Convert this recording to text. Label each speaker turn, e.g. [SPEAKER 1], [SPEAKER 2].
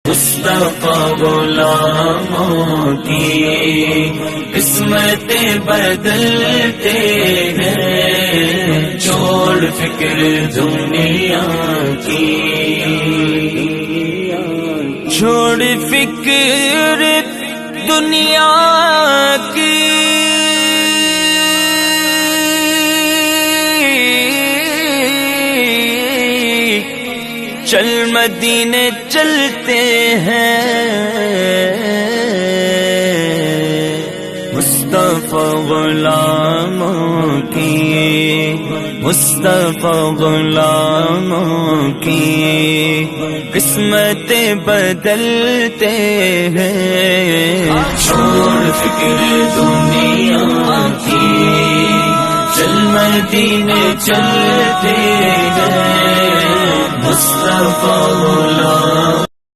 [SPEAKER 1] मुस्तफा गुलामों की किस्मतें बदलते हैं, छोड़ फिक्र दुनिया की, छोड़ फिक्र दुनिया की। चल मदीने चलते हैं, मुस्तफा गुलामों की, मुस्तफा गुलामों की किस्मतें बदलते हैं, छोड़ फिक्र दुनिया की। चल मदीने चलते हैं, मुस्तफा